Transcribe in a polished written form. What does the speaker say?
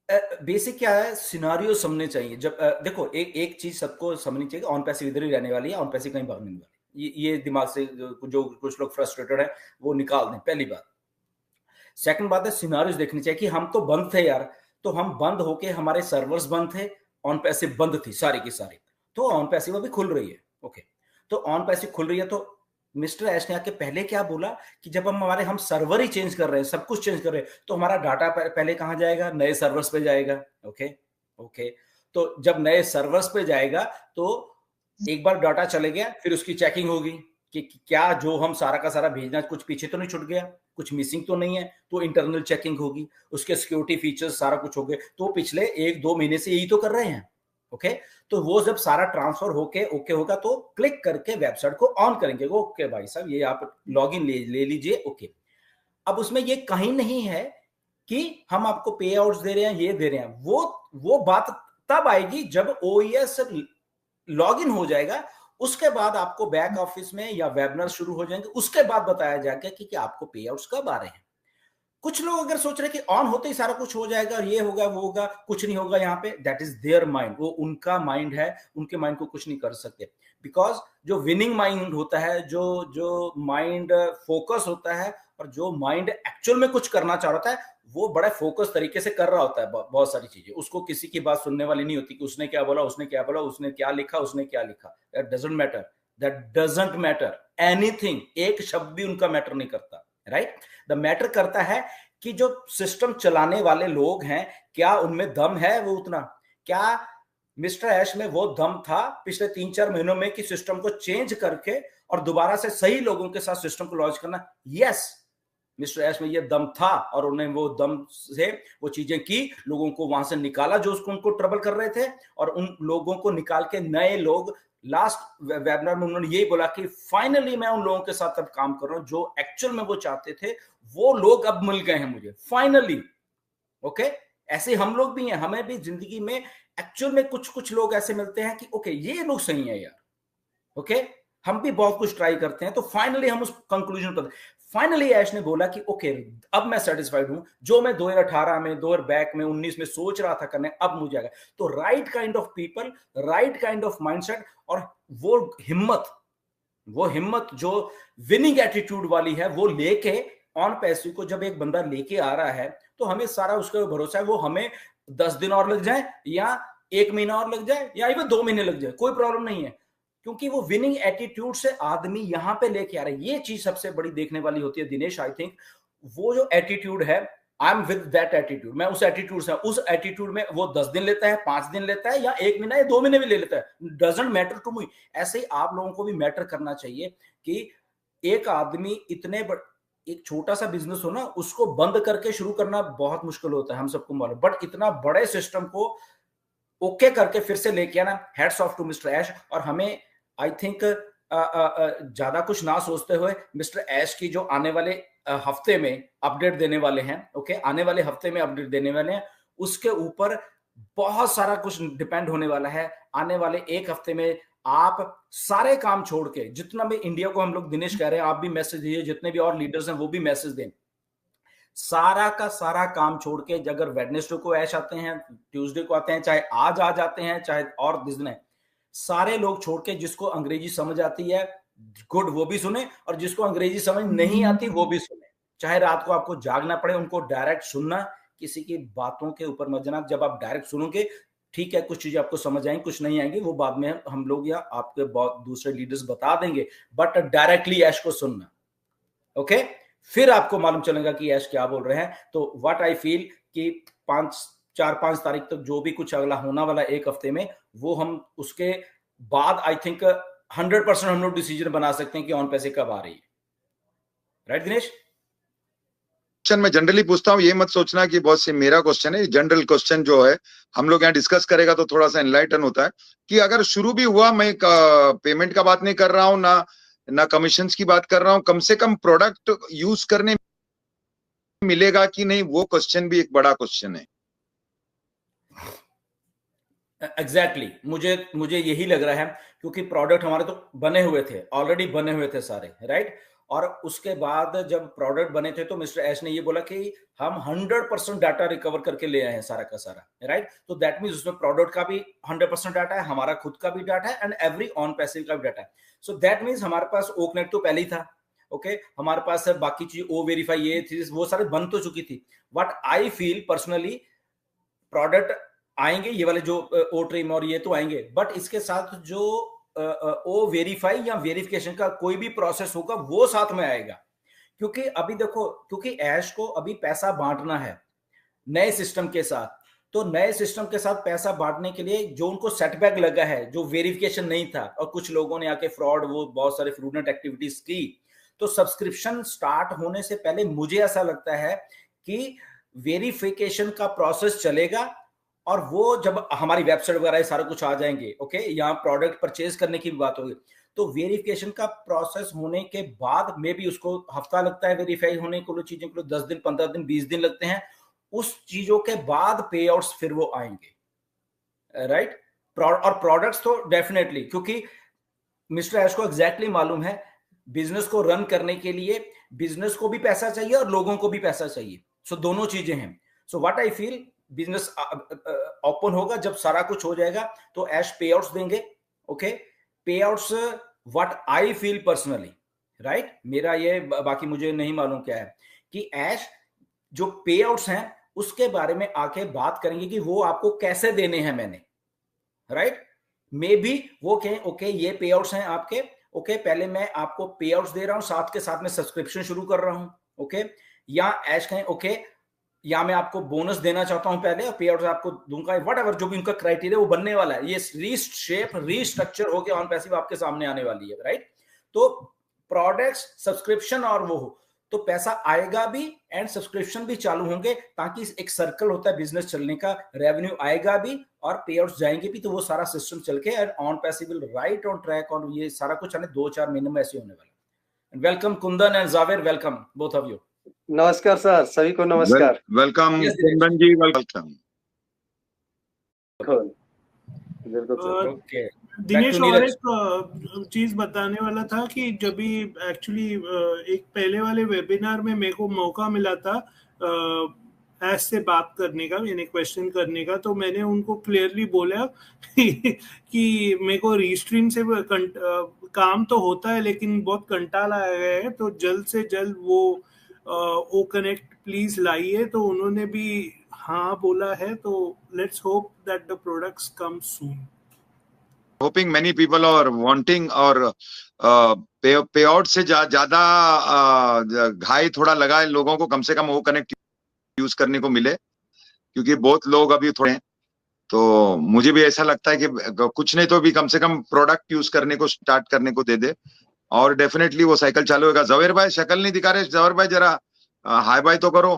Basic क्या है, scenario समझने चाहिए। जब देखो, एक चीज सबको समझनी चाहिए, ऑन पैसिव इधर ही रहने वाली है, ऑन पैसिव कहीं भागने वाली। ये दिमाग से जो कुछ लोग फ्रस्ट्रेटेड है वो निकाल दें, पहली बात। सेकंड बात है, सिनारियोस देखनी चाहिए कि हम तो बंद थे यार, तो हम बंद होके हमारे सर्वर्स बंद थे, ऑन पैसिव बंद थी सारी की सारी, तो ऑन पैसिव अभी खुल रही है। ओके, तो ऑन पैसिव खुल रही है, तो मिस्टर ऐश ने आके पहले क्या बोला कि जब हम सर्वर ही चेंज कर रहे हैं, सब कुछ चेंज कर रहे हैं, तो हमारा डाटा पहले कहां जाएगा? नए सर्वर्स पे जाएगा। ओके ओके, तो जब नए सर्वर्स पे जाएगा तो एक बार डाटा चले गया, फिर उसकी चेकिंग होगी कि क्या जो हम सारा का सारा भेजना कुछ पीछे तो नहीं छूट गया, कुछ मिसिंग तो नहीं है, तो इंटरनल चेकिंग होगी, उसके सिक्योरिटी फीचर्स सारा कुछ हो गए, तो पिछले 1-2 महीने से यही तो कर रहे हैं। ओके, तो वो जब सारा ट्रांसफर होके ओके होगा तो क्लिक करके वेबसाइट को ऑन करेंगे, ओके भाई साहब ये आप लॉगिन ले लीजिए। ओके, अब उसमें ये कहीं नहीं है कि हम आपको पे आउट्स दे रहे हैं, ये दे रहे हैं, वो बात तब आएगी जब ओएस लॉगिन हो जाएगा, उसके बाद आपको बैक ऑफिस में या वेबिनार शुरू हो जाएंगे, उसके बाद बताया जाएगा कि आपको पे आउट्स कब आ रहे हैं। कुछ लोग अगर सोच रहे हैं कि ऑन होते ही सारा कुछ हो जाएगा और ये होगा वो होगा, कुछ नहीं होगा यहाँ पे, दैट इज देयर माइंड, वो उनका माइंड है, उनके माइंड को कुछ नहीं कर सकते। बिकॉज जो विनिंग माइंड होता है, जो जो माइंड फोकस होता है, और जो माइंड एक्चुअल में कुछ करना चाह रहा है, वो बड़ा फोकस तरीके से कर रहा होता है बहुत सारी चीजें, उसको किसी की बात सुनने वाली नहीं होती कि उसने क्या बोला, उसने क्या बोला, उसने क्या लिखा, उसने क्या लिखा, that doesn't matter, that doesn't matter anything, एक शब्द भी उनका मैटर नहीं करता, राइट। द मैटर करता है कि जो सिस्टम चलाने वाले लोग हैं, क्या उनमें दम है वो उतना, क्या मिस्टर ऐश में वो दम था पिछले 3-4 महीनों में कि सिस्टम को चेंज करके और दोबारा से सही लोगों के साथ सिस्टम को लॉन्च करना। यस, मिस्टर ऐश में ये दम था और उन्होंने वो दम से वो चीजें की, लोगों को वहां से निकाला जो उसको उनको ट्रबल कर रहे थे, और उन लोगों को निकाल के नए लोग, लास्ट वेबिनार में उन्होंने यही बोला कि फाइनली मैं उन लोगों के साथ अब काम कर रहा हूं जो एक्चुअल में वो चाहते थे, वो लोग अब मिल गए हैं मुझे फाइनली। ओके, ऐसे हम लोग भी हैं, हमें भी जिंदगी में एक्चुअल में कुछ कुछ लोग ऐसे मिलते हैं कि ओके ये लोग सही है यार। ओके, हम भी बहुत कुछ ट्राई करते हैं, तो फाइनली हम उस कंक्लूजन पर, फाइनली ऐश ने बोला कि ओके अब मैं सेटिस्फाइड हूं, जो मैं 2018 में 2019 में सोच रहा था करने, अब मुझे आ गया। तो right kind of people, right kind of mindset, और वो हिम्मत जो विनिंग एटीट्यूड वाली है, वो लेके ऑन पैसिव को जब एक बंदा लेके आ रहा है, तो हमें सारा उसका भरोसा है, वो हमें 10 दिन और लग जाए या 1 महीना और लग जाए या इवन 2 महीने लग जाए, कोई प्रॉब्लम नहीं है, क्योंकि वो विनिंग एटीट्यूड से आदमी यहां पे लेके आ रहा है। ये चीज सबसे बड़ी देखने वाली होती है दिनेश, आई थिंक वो जो एटीट्यूड है, I am with that attitude, मैं उस एटीट्यूड से, उस एटीट्यूड में वो 10 दिन लेता है, 5 दिन लेता है, या 1 महीना या 2 महीने भी ले लेता है, डजंट मैटर टू मी। ऐसे ही आप लोगों को भी मैटर करना चाहिए कि एक आदमी एक छोटा सा बिजनेस हो ना, उसको बंद करके शुरू करना बहुत मुश्किल होता है, हम सबको मालूम, बट इतना बड़े सिस्टम को ओके करके फिर से लेके आना, हेड्स ऑफ टू मिस्टर ऐश। और हमें आई थिंक ज्यादा कुछ ना सोचते हुए मिस्टर ऐश की जो आने वाले हफ्ते में अपडेट देने वाले हैं, ओके, आने वाले हफ्ते में अपडेट देने वाले हैं, उसके ऊपर बहुत सारा कुछ डिपेंड होने वाला है। आने वाले एक हफ्ते में आप सारे काम छोड़ के, जितना भी इंडिया को हम लोग, दिनेश कह रहे हैं, आप भी मैसेज दीजिए, जितने भी और लीडर्स हैं वो भी मैसेज दें, सारा का सारा काम छोड़ के, अगर वेडनेसडे को ऐश आते हैं, ट्यूसडे को आते हैं, चाहे आज आ जाते हैं, चाहे और दिन है, सारे लोग छोड़ के, जिसको अंग्रेजी समझ आती है गुड वो भी सुने, और जिसको अंग्रेजी समझ नहीं आती वो भी सुने, चाहे रात को आपको जागना पड़े, उनको डायरेक्ट सुनना, किसी की बातों के ऊपर मत जाना। जब आप डायरेक्ट सुनोगे, ठीक है, कुछ चीजें आपको समझ आएंगी, कुछ नहीं आएंगी, वो बाद में हम लोग या आपके बहुत दूसरे लीडर्स बता देंगे, बट डायरेक्टली ऐश को सुनना। ओके, फिर आपको मालूम चलेगा कि ऐश क्या बोल रहे हैं। तो व्हाट आई फील कि 4-5 तारीख तक जो भी कुछ अगला होना वाला एक हफ्ते में, वो हम उसके बाद आई थिंक 100% हम लोग डिसीजन बना सकते हैं कि ऑन पैसे कब आ रही है। राइट दिनेश? क्वेश्चन मैं जनरली पूछता हूँ, ये मत सोचना कि बहुत से मेरा क्वेश्चन है, जनरल क्वेश्चन जो है हम लोग यहाँ डिस्कस करेगा तो थोड़ा सा एनलाइटन होता है कि अगर शुरू भी हुआ, मैं पेमेंट का बात नहीं कर रहा हूँ, ना कमीशंस की बात कर रहा हूँ, कम से कम प्रोडक्ट यूज करने मिलेगा कि नहीं, वो क्वेश्चन भी एक बड़ा क्वेश्चन है। एग्जैक्टली मुझे यही लग रहा है, क्योंकि प्रोडक्ट हमारे तो बने हुए थे, ऑलरेडी बने हुए थे सारे, राइट। और उसके बाद जब प्रोडक्ट बने थे तो मिस्टर एश ने ये बोला कि हम 100% डाटा रिकवर करके ले आए हैं सारा का सारा, राइट? तो दैट मीन्स उसमें प्रोडक्ट का भी 100% डाटा है, हमारा खुद का भी डाटा है, एंड एवरी ऑन पैसिव का भी डाटा है। सो दैट मीन्स हमारे पास ओ कनेक्ट तो पहले ही था, ओके? हमारे पास बाकी चीज ओ वेरीफाई ये थी, वो सारे बन तो चुकी थी। What I feel personally, product आएंगे ये वाले जो ओ ट्रिम और ये तो आएंगे, बट इसके साथ जो ओ वेरीफाई या वेरिफिकेशन का कोई भी प्रोसेस होगा वो साथ में आएगा। क्योंकि अभी देखो, क्योंकि ऐश को अभी पैसा बांटना है नए सिस्टम के साथ, तो नए सिस्टम के साथ पैसा बांटने के लिए जो उनको सेटबैक लगा है, जो वेरिफिकेशन नहीं था और कुछ लोगों ने आके फ्रॉड, वो बहुत सारे फ्रूडेंट एक्टिविटीज की, तो सब्सक्रिप्शन स्टार्ट होने से पहले मुझे ऐसा लगता है कि वेरिफिकेशन का प्रोसेस चलेगा, और वो जब हमारी वेबसाइट वगैरह सारा कुछ आ जाएंगे, ओके, यहाँ प्रोडक्ट परचेज करने की भी बात होगी, तो वेरिफिकेशन का प्रोसेस होने के बाद में भी उसको हफ्ता लगता है वेरीफाई होने को, चीजों को 10 दिन, 15 दिन, 20 दिन लगते हैं। उस चीजों के बाद पे आउट्स फिर वो आएंगे, राइट? और प्रोडक्ट्स तो डेफिनेटली, क्योंकि मिस्टर ऐश को एग्जैक्टली मालूम है बिजनेस को रन करने के लिए बिजनेस को भी पैसा चाहिए और लोगों को भी पैसा चाहिए। सो दोनों चीजें हैं। So what I feel, business open होगा जब सारा कुछ हो जाएगा तो ऐश पे आउट्स देंगे, ओके? पे outs what I feel personally, right? मेरा ये, बाकी मुझे नहीं मालूम क्या है, कि ऐश जो पे आउट्स हैं उसके बारे में आके बात करेंगे कि वो आपको कैसे देने हैं मैंने, राइट? मे बी वो कहें ओके ये पे आउट्स हैं आपके, ओके, पहले मैं आपको पे आउट्स दे रहा हूं, साथ के साथ में सब्सक्रिप्शन शुरू कर रहा हूं, ओके? या ऐश कहें ओके, या मैं आपको बोनस देना चाहता हूं पहले और पे आउट आपको दूंगा, व्हाटएवर जो भी उनका क्राइटेरिया वो बनने वाला है। ये रीस्ट्रक्चर होकर ऑन पैसिव आपके सामने आने वाली है, राइट? तो प्रोडक्ट्स, सब्सक्रिप्शन और वो हो तो पैसा आएगा भी एंड सब्सक्रिप्शन भी चालू होंगे, ताकि एक सर्कल होता है बिजनेस चलने का, रेवेन्यू आएगा भी और पे आउट्स जाएंगे भी, तो वो सारा सिस्टम चल के and on passive will write on track, और ये सारा कुछ 2-4 महीने में ऐसे होने वाला। Welcome Kundan and जावेर, welcome both of you. नमस्कार सर, सभी को नमस्कार। वेलकम कुंदन जी, वेलकम। बिल्कुल सर। ओके दिनेश, और एक चीज बताने वाला था कि जब भी एक्चुअली एक पहले वाले वेबिनार में मेरे को मौका मिला था ऐश से बात करने का, यानी क्वेश्चन करने का, तो मैंने उनको क्लियरली बोला कि मेरे को रीस्ट्रीम से काम तो होता है लेकिन बहुत कंटाल आ गया है, तो जल्द से जल्द वो ओ कनेक्ट प्लीज लाइए। तो उन्होंने भी हाँ बोला है, तो let's hope that the products come soon. Hoping many people are wanting, और पे आउट से ज्यादा घाई थोड़ा लगा है लोगों को, कम से कम वो कनेक्ट यूज करने को मिले, क्योंकि बहुत लोग अभी थोड़े हैं। तो मुझे भी ऐसा लगता है कि कुछ नहीं तो भी कम से कम प्रोडक्ट यूज करने को स्टार्ट करने को दे दे, और डेफिनेटली वो साइकिल चालू होगा। जवेर भाई शक्ल नहीं दिखा रहे, जवेर भाई जरा हाय बाय तो करो।